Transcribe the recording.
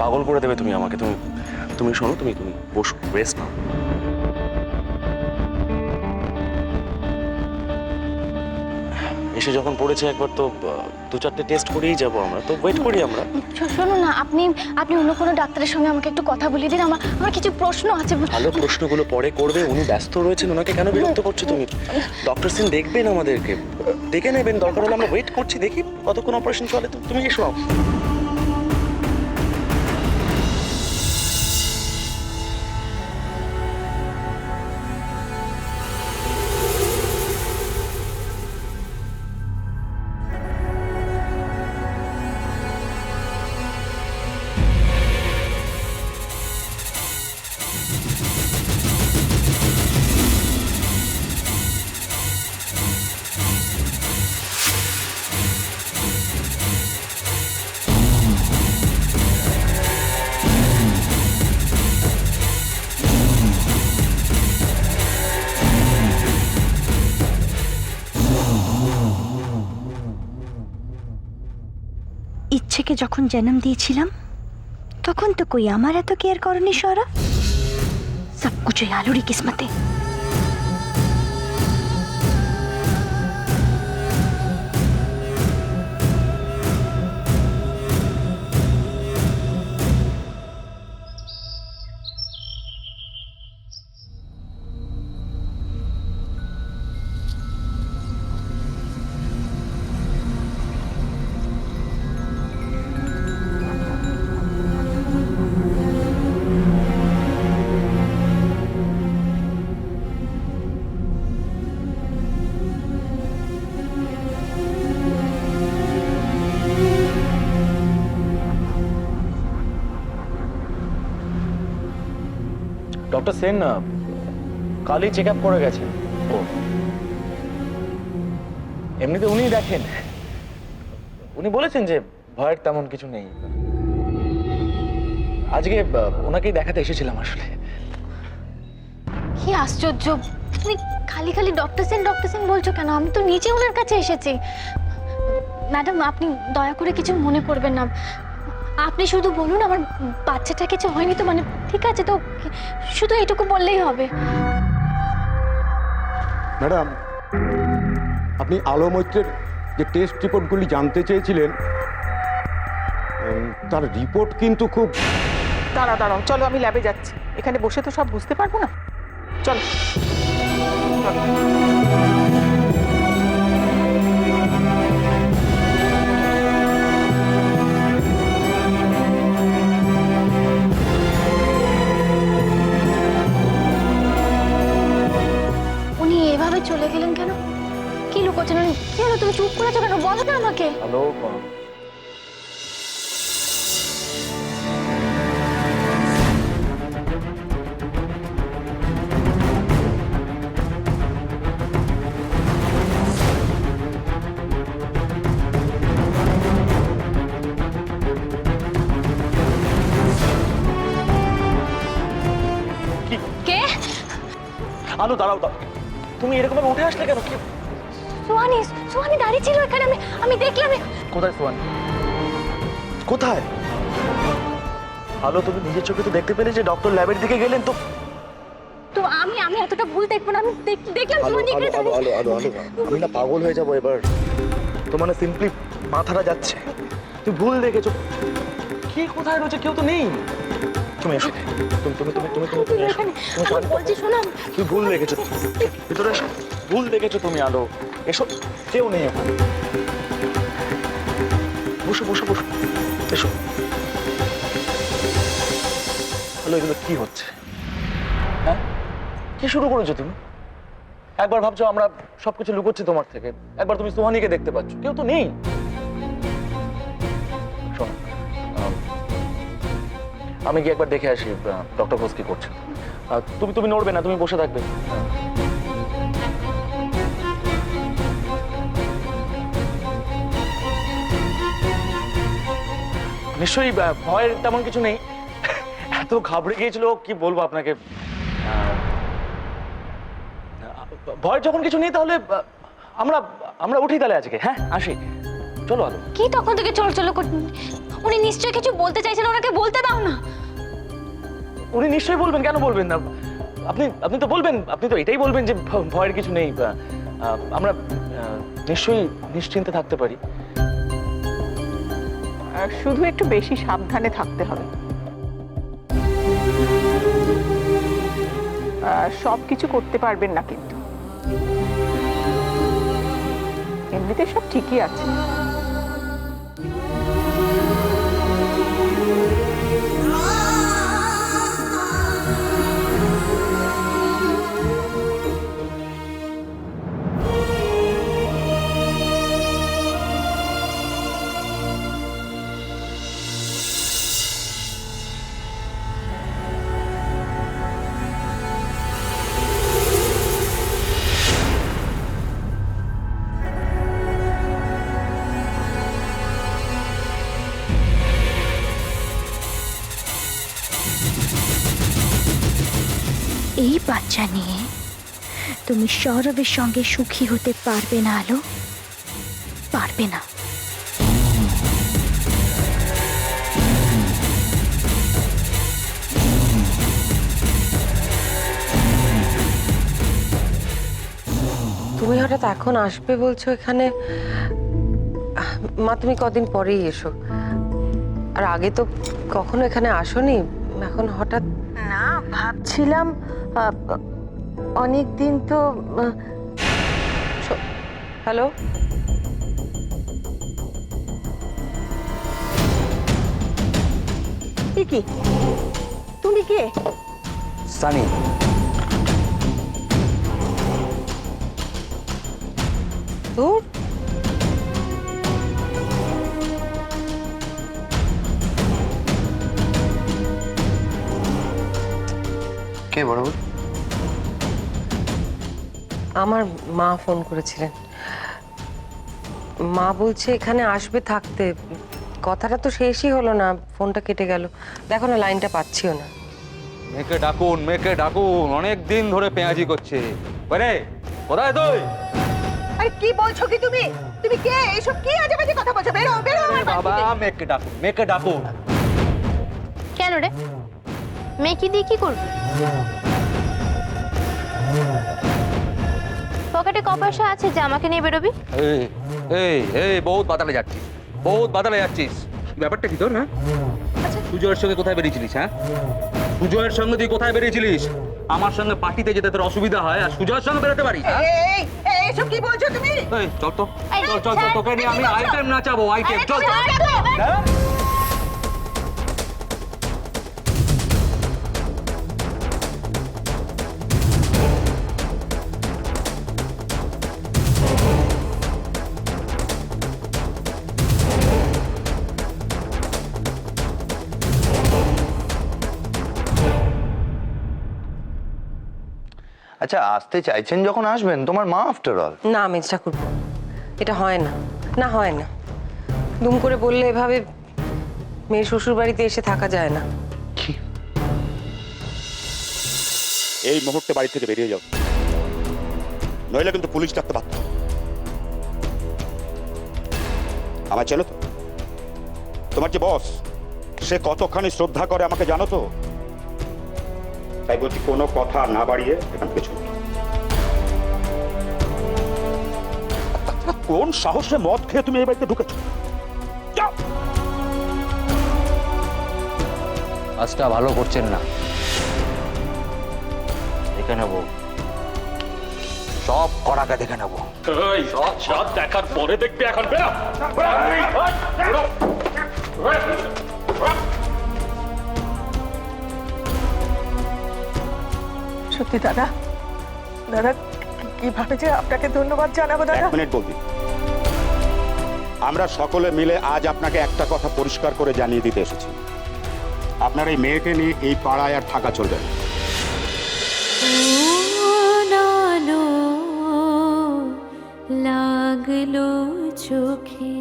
পাগল করে দেবে তুমি আমাকে। তুমি তুমি শোনো, তুমি তুমি বসো, রেস্ট নাও। এসে যখন পড়েছে একবার তো দু চারটে টেস্ট করেই যাবো আমরা, তো ওয়েট করি আমরা। শোনো না, আপনি আপনি অন্য কোনো ডাক্তারের সঙ্গে আমাকে একটু কথা বলিয়ে দিন। আমার আমার কিছু প্রশ্ন আছে। ভালো, প্রশ্নগুলো পরে করবে, উনি ব্যস্ত রয়েছেন, ওনাকে কেন বিরক্ত করছো তুমি? ডক্টর সিং দেখবেন আমাদেরকে, দেখে নেবেন, দরকার হলে আমরা ওয়েট করছি, দেখি কতক্ষণ অপারেশন চলে। তুমি এসো। ইচ্ছেকে যখন জন্ম দিয়েছিলাম তখন তো কই আমার এত কেয়ার করনি সৌরভ। সব কুছ ওই আলুরি কিসমতে। ডক্টর সেন কালই চেক আপ করে গেছেন। ও এমনিতে উনি দেখেন, উনি বলেছেন যে ভয়ের তেমন কিছু নেই। আজকে ওনাকেই দেখাতে এসেছিলাম আসলে। কি আশ্চর্য, তুমি খালি খালি ডক্টর সেন বলছো কেন? আমি তো নিজে ওনার কাছে এসেছি। ম্যাডাম, আপনি দয়া করে কিছু মনে করবেন না। আপনি শুধু বলুন আমার বাচ্চাটা কিছু হয়নি তো, মানে ঠিক আছে তো, শুধু এটুকু বললেই হবে। ম্যাডাম, আপনি আলো মৈত্রের যে টেস্ট রিপোর্টগুলি জানতে চেয়েছিলেন, তার রিপোর্ট কিন্তু খুব... দাঁড়াও, চলো আমি ল্যাবে যাচ্ছি। এখানে বসে তো সব বুঝতে পারবো না। চলো। উনি এভাবে চলে গেলেন কেন? কি লুকোচ্ছেন? কি হলো, তুমি চুপ করেছো কেন? বলো না আমাকে। হ্যালো, কে? আলো দাঁড়াও, তুমি এরকম উঠে আসলে কেন? কি সোহানি দাঁড়িয়ে ছিল এখানে, আমি দেখলাম। কোথায় সোহানি? কোথায়? আলো, তুমি নিজের চোখে তো দেখতে পেলে যে ডক্টর ল্যাবের দিকে গেলেন। তো তো আমি এতটা ভুল দেখবো না? আমি দেখলাম সোহানি এখানে দাঁড়িয়ে। আমি না পাগল হয়ে যাবো এবার। তোমার না সিম্পলি মাথাটা যাচ্ছে। তুমি ভুল দেখেছো। কি কোথায় রয়েছে? কেউ তো নেই। তুমি এসো। তুমি তুমি তুমি তুমি তুমি তুমি এসো। আমি বলছি শোনো, তুমি ভুল দেখেছো। ভিতরে এসো। ভুল দেখেছো তুমি আলো। এসো, কেউ নেই ওখানে। বসো বসো বসো, এসো। আলো, এগুলো কি হচ্ছে? হ্যাঁ, কি শুরু করেছো তুমি? একবার ভাবছো আমরা সবকিছু লুকোচ্ছি তোমার থেকে, একবার তুমি সোহানিকে দেখতে পাচ্ছ, কেউ তো নেই। শোনো, আমি গিয়ে একবার দেখে আসি ডক্টর ঘোষ কি করছে। তুমি তুমি নড়বে না, তুমি বসে থাকবে। নিশ্চয়ই ভয়ের তেমন কিছু নেই। এত ঘাবড়ে গিয়েছিল, কি বলবো আপনাকে। ভয়ের যখন কিছু নেই তাহলে আমরা আমরা উঠি তাহলে আজকে। হ্যাঁ, আসি, চলো আলো। কি তখন থেকে চলো চলো উনি নিশ্চয়ই কিছু বলতে চাইছেন, ওনাকে বলতে দাও না। উনি নিশ্চয়ই বলবেন, কেন বলবেন না? আপনি আপনি তো বলবেন, আপনি তো এটাই বলবেন যে ভয়ের কিছু নেই। আমরা নিশ্চয়ই নিশ্চিন্তে থাকতে পারি। শুধু একটু বেশি সাবধানে থাকতে হবে। সব কিছু করতে পারবেন না কিন্তু, এমনিতে সব ঠিকই আছে। এই বাচ্চা নিয়ে তুমি সৌরভের সঙ্গে সুখী হতে পারবে না আলো, পারবে না। তুমি হঠাৎ এখন আসবে বলছো এখানে? মা, তুমি কদিন পরেই এসো। আর আগে তো কখনো এখানে আসোনি, এখন হঠাৎ? না, ভাবছিলাম অনেক দিন তো হ্যালো, কি তুমি কে? সানি, ধুর, কে বড়? আমার মা ফোন করেছিলেন। মা বলছে এখানে আসবে থাকতে। কথাটা তো শেষই হলো না, ফোনটা কেটে গেল। দেখো না, লাইনটা পাচ্ছিও না। মেয়েকে ডাকুন, মেয়েকে ডাকুন, অনেক দিন ধরে পেঁয়াজি করছে। বলে কোথায় তুই? আরে কি বলছো কি তুমি? তুমি কে? এইসব কি আজে বাজে কথা বলছো? বেরো বেরো আমার বাড়ি বাবা, থেকে। মেয়েকে ডাকুন, মেয়েকে ডাকুন। কেন রে, মেয়ে কি দিয়ে কি করবে? পকেটে ক পয়সা আছে যে আমাকে নিয়ে বেরোবি? এই এই এই বহুত বাদালে যাচ্ছিস, বহুত বাদালে যাচ্ছিস। ব্যাপারটা কি তোর? হ্যাঁ, আচ্ছা, সুজয়ের সঙ্গে কোথায় বেরিয়েছিলিস? হ্যাঁ, সুজয়ের সঙ্গে তুই কোথায় বেরিয়েছিলিস? আমার সঙ্গে পার্টিতে যেতে তোর অসুবিধা হয়, আর সুজয়ের সঙ্গে বেরোতে পারিস? হ্যাঁ? এই এইসব কি বলছো তুমি? এই চল তো, এই, চল চল চল, ছাড়, তোকে নিয়ে আমি কি করছো? আইটেম নাচাবো, আইটেম। চল চল। হ্যাঁ? আচ্ছা, আসতে চাইছেন যখন আসবেন, তোমার মা আফটার অল। না মেজ ঠাকুরপো, এটা হয় না, না হয় না। দুম করে বললে এভাবে মেয়ের শ্বশুর বাড়িতে এসে থাকা যায় না। এই মুহূর্তে বাড়ি থেকে বেরিয়ে যাও, নইলে কিন্তু পুলিশ ডাকতে বাধ্য হবে। আমার চেনো তো? তোমার যে বস, সে কতখানি শ্রদ্ধা করে আমাকে জানো তো? তাই বলছি, কোনো কথা না বাড়িয়ে এখান থেকে চলো। কোন সাহসে মদ খেয়ে তুমি এই বাড়িতে ঢুকেছো? যাও। কাজটা ভালো করছেন না। দেখে নেবো, সব কড়াকে দেখে নেবো। সব দেখার পরে দেখবে, এখন বেরো। সত্যি দাদা, দাদা কিভাবে যে আপনাকে ধন্যবাদ জানাবো দাদা। এক মিনিট বলবি। আমরা সকলে মিলে আজ আপনাকে একটা কথা পরিষ্কার করে জানিয়ে দিতে এসেছি, আপনার এই মেয়েকে নিয়ে এই পাড়ায় আর থাকা চলবে না। লাগলো চোখে